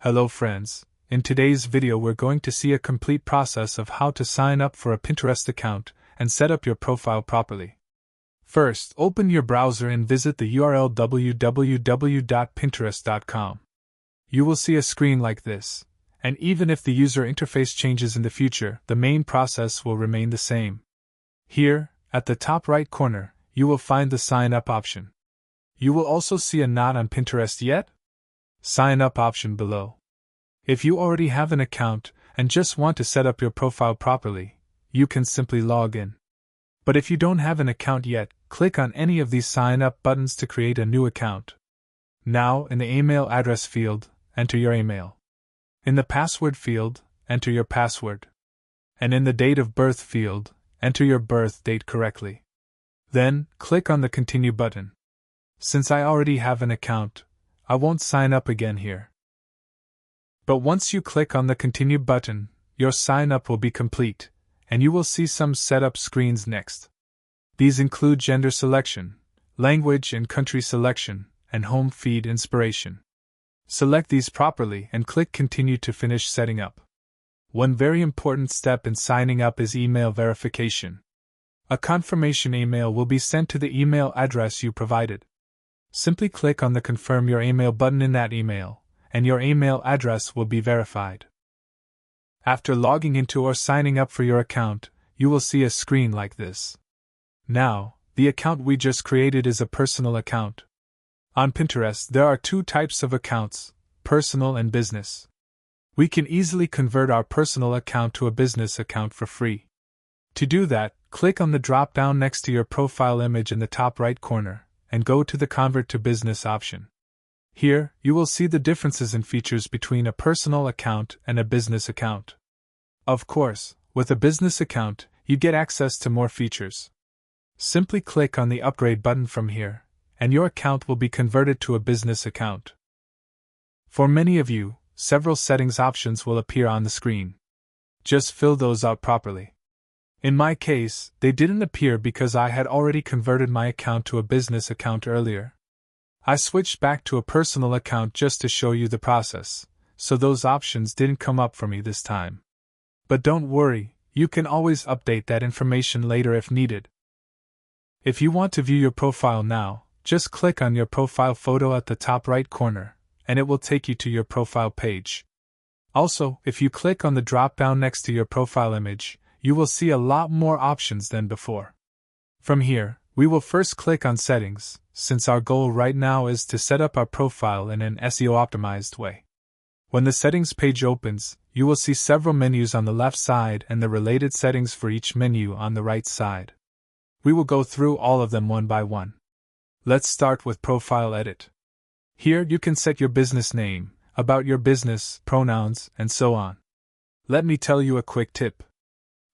Hello friends, in today's video we're going to see a complete process of how to sign up for a Pinterest account and set up your profile properly. First, open your browser and visit the URL www.pinterest.com. You will see a screen like this, and even if the user interface changes in the future, the main process will remain the same. Here, at the top right corner, you will find the Sign Up option. You will also see a Not on Pinterest Yet? Sign Up option below. If you already have an account and just want to set up your profile properly, you can simply log in. But if you don't have an account yet, click on any of these Sign Up buttons to create a new account. Now, in the email address field, enter your email. In the password field, enter your password. And in the date of birth field, enter your birth date correctly. Then, click on the Continue button. Since I already have an account, I won't sign up again here. But once you click on the Continue button, your sign up will be complete, and you will see some setup screens next. These include gender selection, language and country selection, and home feed inspiration. Select these properly and click Continue to finish setting up. One very important step in signing up is email verification. A confirmation email will be sent to the email address you provided. Simply click on the Confirm Your Email button in that email, and your email address will be verified. After logging into or signing up for your account, you will see a screen like this. Now, the account we just created is a personal account. On Pinterest, there are two types of accounts, personal and business. We can easily convert our personal account to a business account for free. To do that, click on the drop-down next to your profile image in the top right corner, and go to the Convert to Business option. Here, you will see the differences in features between a personal account and a business account. Of course, with a business account, you get access to more features. Simply click on the Upgrade button from here, and your account will be converted to a business account. For many of you, several settings options will appear on the screen. Just fill those out properly. In my case, they didn't appear because I had already converted my account to a business account earlier. I switched back to a personal account just to show you the process, so those options didn't come up for me this time. But don't worry, you can always update that information later if needed. If you want to view your profile now, just click on your profile photo at the top right corner, and it will take you to your profile page. Also, if you click on the drop-down next to your profile image, you will see a lot more options than before. From here, we will first click on Settings, since our goal right now is to set up our profile in an SEO-optimized way. When the Settings page opens, you will see several menus on the left side and the related settings for each menu on the right side. We will go through all of them one by one. Let's start with Profile Edit. Here you can set your business name, about your business, pronouns, and so on. Let me tell you a quick tip.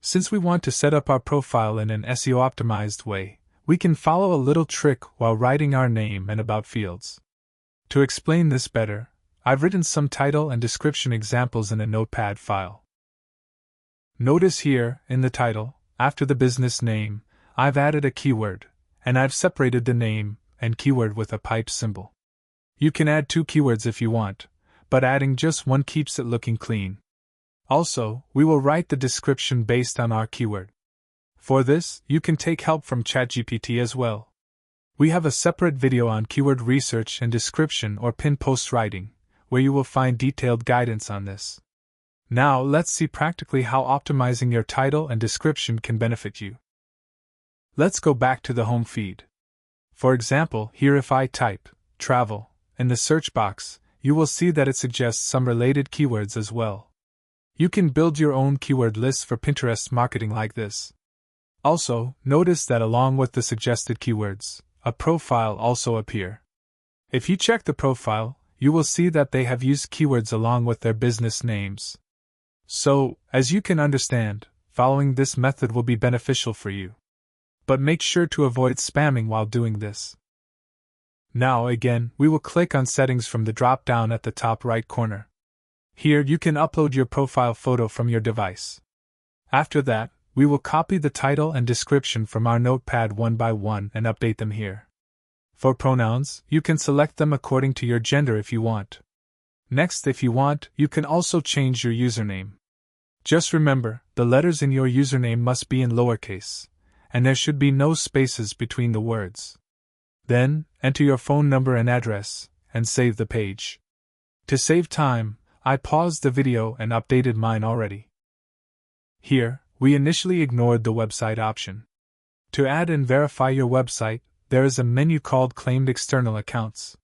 Since we want to set up our profile in an SEO-optimized way, we can follow a little trick while writing our name and about fields. To explain this better, I've written some title and description examples in a notepad file. Notice here, in the title, after the business name, I've added a keyword, and I've separated the name and keyword with a pipe symbol. You can add two keywords if you want, but adding just one keeps it looking clean. Also, we will write the description based on our keyword. For this, you can take help from ChatGPT as well. We have a separate video on keyword research and description or pin post writing, where you will find detailed guidance on this. Now let's see practically how optimizing your title and description can benefit you. Let's go back to the home feed. For example, here if I type travel in the search box, you will see that it suggests some related keywords as well. You can build your own keyword lists for Pinterest marketing like this. Also, notice that along with the suggested keywords, a profile also appears. If you check the profile, you will see that they have used keywords along with their business names. So, as you can understand, following this method will be beneficial for you. But make sure to avoid spamming while doing this. Now again, we will click on Settings from the drop-down at the top right corner. Here you can upload your profile photo from your device. After that, we will copy the title and description from our notepad one by one and update them here. For pronouns, you can select them according to your gender if you want. Next, if you want, you can also change your username. Just remember, the letters in your username must be in lowercase, and there should be no spaces between the words. Then, enter your phone number and address, and save the page. To save time, I paused the video and updated mine already. Here, we initially ignored the website option. To add and verify your website, there is a menu called Claimed External Accounts.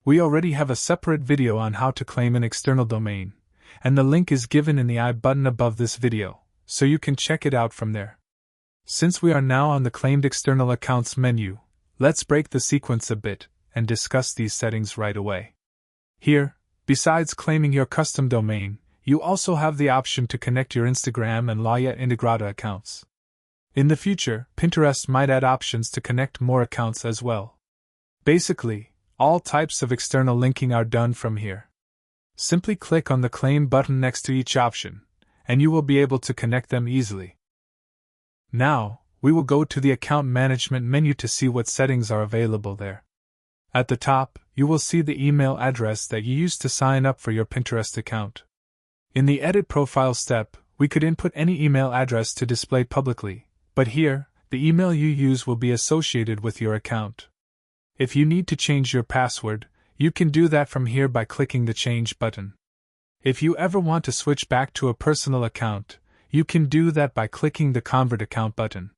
We already have a separate video on how to claim an external domain, and the link is given in the I button above this video, so you can check it out from there. Since we are now on the Claimed External Accounts menu, let's break the sequence a bit and discuss these settings right away. Here, besides claiming your custom domain, you also have the option to connect your Instagram and Laya Integrata accounts. In the future, Pinterest might add options to connect more accounts as well. Basically, all types of external linking are done from here. Simply click on the Claim button next to each option, and you will be able to connect them easily. Now, we will go to the Account Management menu to see what settings are available there. At the top, you will see the email address that you used to sign up for your Pinterest account. In the Edit Profile step, we could input any email address to display publicly, but here, the email you use will be associated with your account. If you need to change your password, you can do that from here by clicking the Change button. If you ever want to switch back to a personal account, you can do that by clicking the Convert Account button.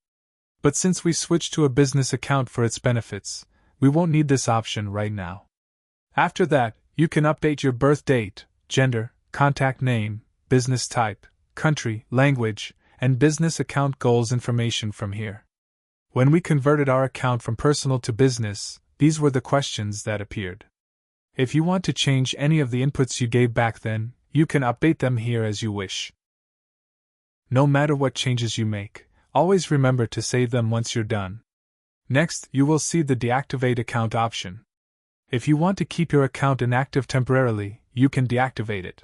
But since we switched to a business account for its benefits, we won't need this option right now. After that, you can update your birth date, gender, contact name, business type, country, language, and business account goals information from here. When we converted our account from personal to business, these were the questions that appeared. If you want to change any of the inputs you gave back then, you can update them here as you wish. No matter what changes you make, always remember to save them once you're done. Next, you will see the Deactivate Account option. If you want to keep your account inactive temporarily, you can deactivate it.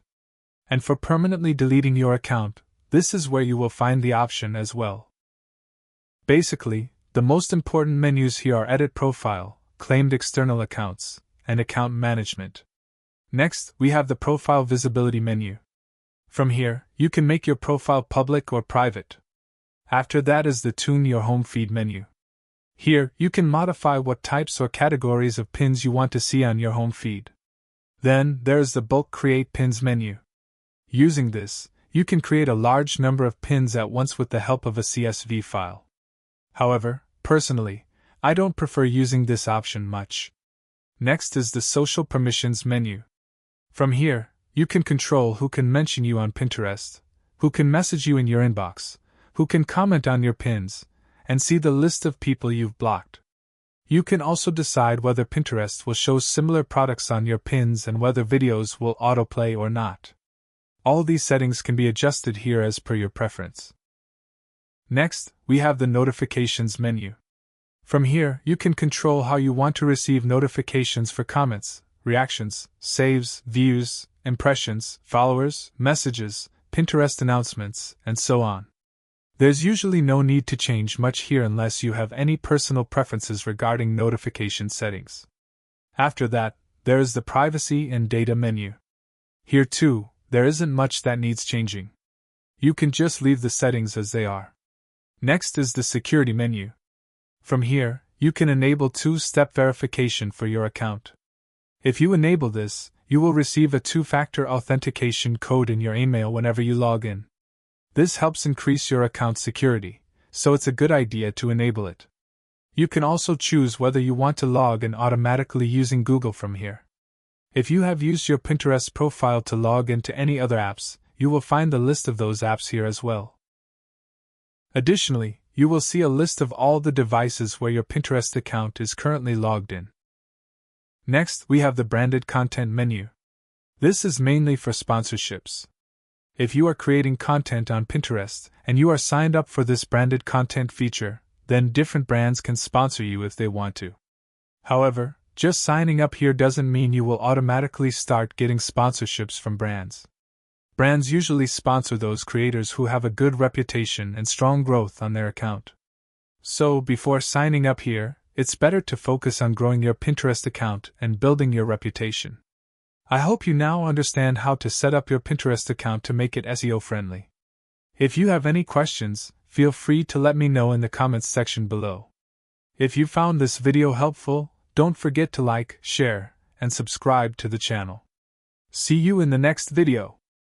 And for permanently deleting your account, this is where you will find the option as well. Basically, the most important menus here are Edit Profile, Claimed External Accounts, and Account Management. Next, we have the Profile Visibility menu. From here, you can make your profile public or private. After that is the Tune Your Home Feed menu. Here, you can modify what types or categories of pins you want to see on your home feed. Then, there is the Bulk Create Pins menu. Using this, you can create a large number of pins at once with the help of a CSV file. However, personally, I don't prefer using this option much. Next is the Social Permissions menu. From here, you can control who can mention you on Pinterest, who can message you in your inbox, who can comment on your pins, and see the list of people you've blocked. You can also decide whether Pinterest will show similar products on your pins and whether videos will autoplay or not. All these settings can be adjusted here as per your preference. Next, we have the Notifications menu. From here, you can control how you want to receive notifications for comments, reactions, saves, views, impressions, followers, messages, Pinterest announcements, and so on. There's usually no need to change much here unless you have any personal preferences regarding notification settings. After that, there is the Privacy and Data menu. Here too, there isn't much that needs changing. You can just leave the settings as they are. Next is the Security menu. From here, you can enable two-step verification for your account. If you enable this, you will receive a two-factor authentication code in your email whenever you log in. This helps increase your account's security, so it's a good idea to enable it. You can also choose whether you want to log in automatically using Google from here. If you have used your Pinterest profile to log into any other apps, you will find the list of those apps here as well. Additionally, you will see a list of all the devices where your Pinterest account is currently logged in. Next, we have the Branded Content menu. This is mainly for sponsorships. If you are creating content on Pinterest and you are signed up for this branded content feature, then different brands can sponsor you if they want to. However, just signing up here doesn't mean you will automatically start getting sponsorships from brands. Brands usually sponsor those creators who have a good reputation and strong growth on their account. So, before signing up here, it's better to focus on growing your Pinterest account and building your reputation. I hope you now understand how to set up your Pinterest account to make it SEO friendly. If you have any questions, feel free to let me know in the comments section below. If you found this video helpful, don't forget to like, share, and subscribe to the channel. See you in the next video.